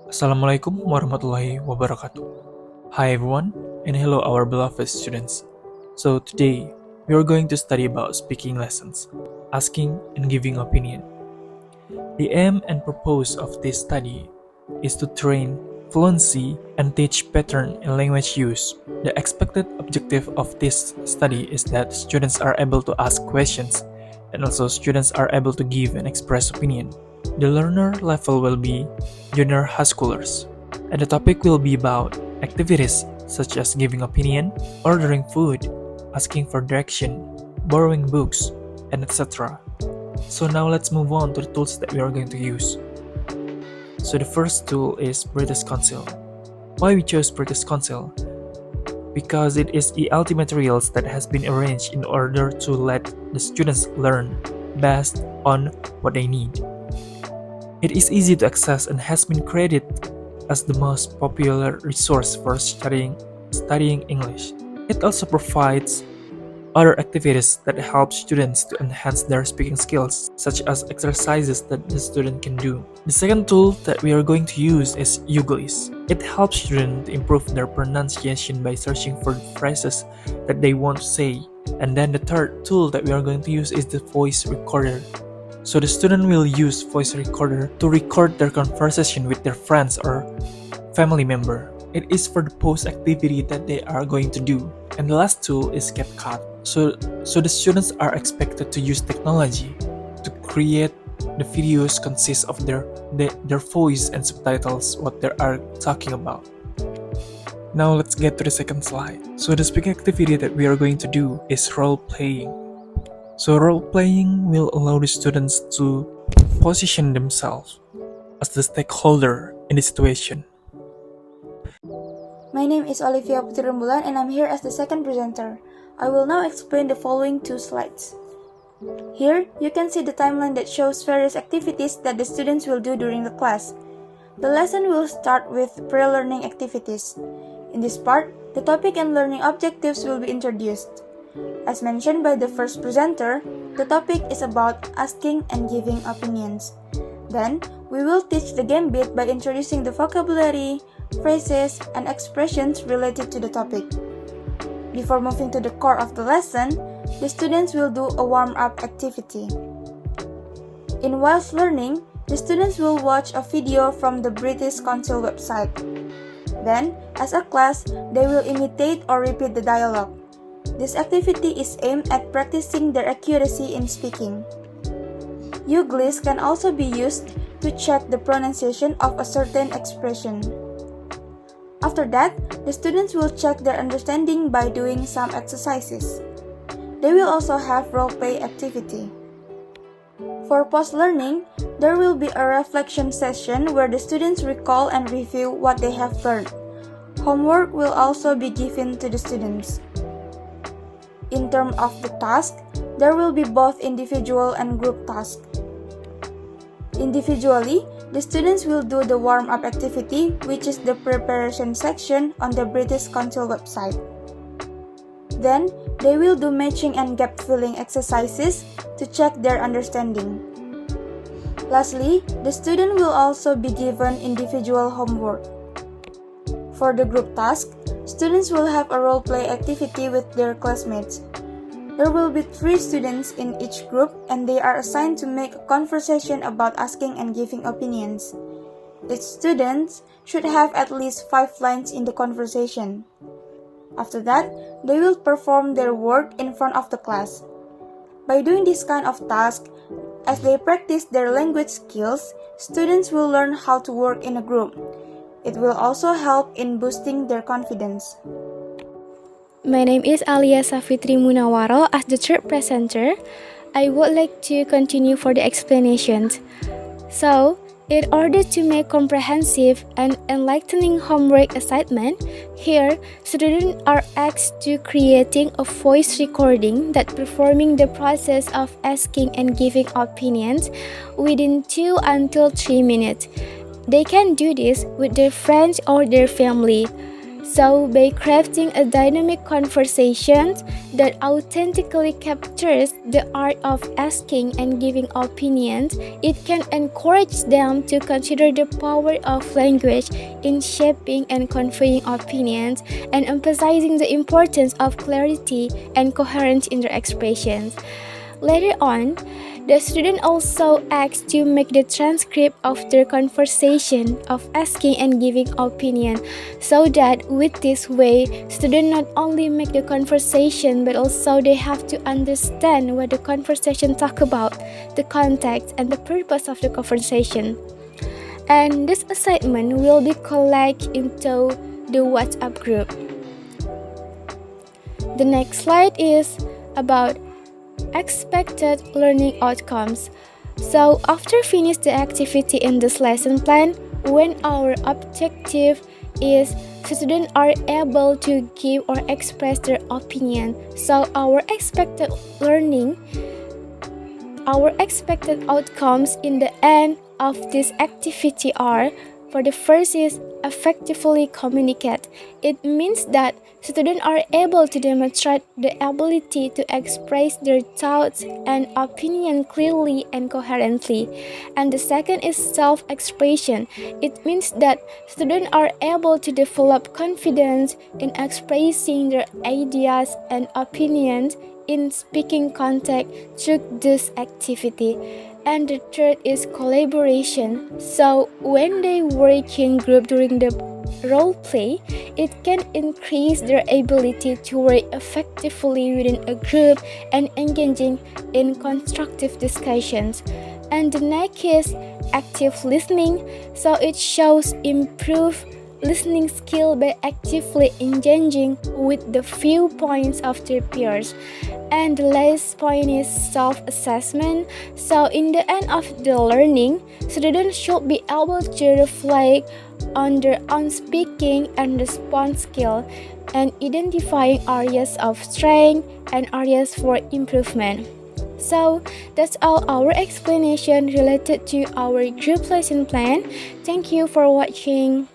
Assalamualaikum warahmatullahi wabarakatuh. Hi everyone, and hello our beloved students. So today, we are going to study about speaking lessons, asking and giving opinion. The aim and purpose of this study is to train fluency and teach pattern in language use. The expected objective of this study is that students are able to ask questions and also students are able to give and express opinion. The learner level will be junior high schoolers, and the topic will be about activities such as giving opinion, ordering food, asking for direction, borrowing books, and etc. So now let's move on to the tools that we are going to use. So the first tool is British Council. Why we chose British Council? Because it is ELT materials that has been arranged in order to let the students learn based on what they need. It is easy to access and has been credited as the most popular resource for studying English. It also provides other activities that help students to enhance their speaking skills, such as exercises that the student can do. The second tool that we are going to use is Youglish. It helps students to improve their pronunciation by searching for phrases that they want to say. And then the third tool that we are going to use is the voice recorder. So the student will use voice recorder to record their conversation with their friends or family member. It is for the post activity that they are going to do. And the last tool is CapCut. So the students are expected to use technology to create the videos consist of their voice and subtitles what they are talking about. Now let's get to the second slide. So the speaking activity that we are going to do is role playing. So role-playing will allow the students to position themselves as the stakeholder in the situation. My name is Olivia Putri Rembulan and I'm here as the second presenter. I will now explain the following two slides. Here, you can see the timeline that shows various activities that the students will do during the class. The lesson will start with pre-learning activities. In this part, the topic and learning objectives will be introduced. As mentioned by the first presenter, the topic is about asking and giving opinions. Then, we will teach the game bit by introducing the vocabulary, phrases, and expressions related to the topic. Before moving to the core of the lesson, the students will do a warm-up activity. In Whilst Learning, the students will watch a video from the British Council website. Then, as a class, they will imitate or repeat the dialogue. This activity is aimed at practicing their accuracy in speaking. Youglish can also be used to check the pronunciation of a certain expression. After that, the students will check their understanding by doing some exercises. They will also have role-play activity. For post-learning, there will be a reflection session where the students recall and review what they have learned. Homework will also be given to the students. In terms of the task, there will be both individual and group tasks. Individually, the students will do the warm-up activity, which is the preparation section on the British Council website. Then, they will do matching and gap-filling exercises to check their understanding. Lastly, the student will also be given individual homework. For the group task, students will have a role-play activity with their classmates. There will be 3 students in each group and they are assigned to make a conversation about asking and giving opinions. Each student should have at least 5 lines in the conversation. After that, they will perform their work in front of the class. By doing this kind of task, as they practice their language skills, students will learn how to work in a group. It will also help in boosting their confidence. My name is Alia Safitri Munawaro. As the third presenter, I would like to continue for the explanations. So, in order to make comprehensive and enlightening homework assignment, here students are asked to creating a voice recording that performing the process of asking and giving opinions within 2 until 3 minutes. They can do this with their friends or their family. So, by crafting a dynamic conversation that authentically captures the art of asking and giving opinions, it can encourage them to consider the power of language in shaping and conveying opinions and emphasizing the importance of clarity and coherence in their expressions. Later on, the student also asked to make the transcript of their conversation of asking and giving opinion, so that with this way, students not only make the conversation but also they have to understand what the conversation talk about, the context and the purpose of the conversation. And this assignment will be collected into the WhatsApp group. The next slide is about expected learning outcomes. So after finish the activity in this lesson plan, when our objective is students are able to give or express their opinion, so our expected outcomes in the end of this activity are: for the first is effectively communicate. It means that students are able to demonstrate the ability to express their thoughts and opinion clearly and coherently. And the second is self-expression. It means that students are able to develop confidence in expressing their ideas and opinions in speaking context through this activity. And the third is collaboration. So when they work in group during the role play, it can increase their ability to work effectively within a group and engaging in constructive discussions. And the next is active listening. So it shows improved listening skill by actively engaging with the viewpoints of their peers. And the last point is self-assessment. So in the end of the learning, students should be able to reflect on their own speaking and response skill and identifying areas of strength and areas for improvement. So that's all our explanation related to our group lesson plan. Thank you for watching.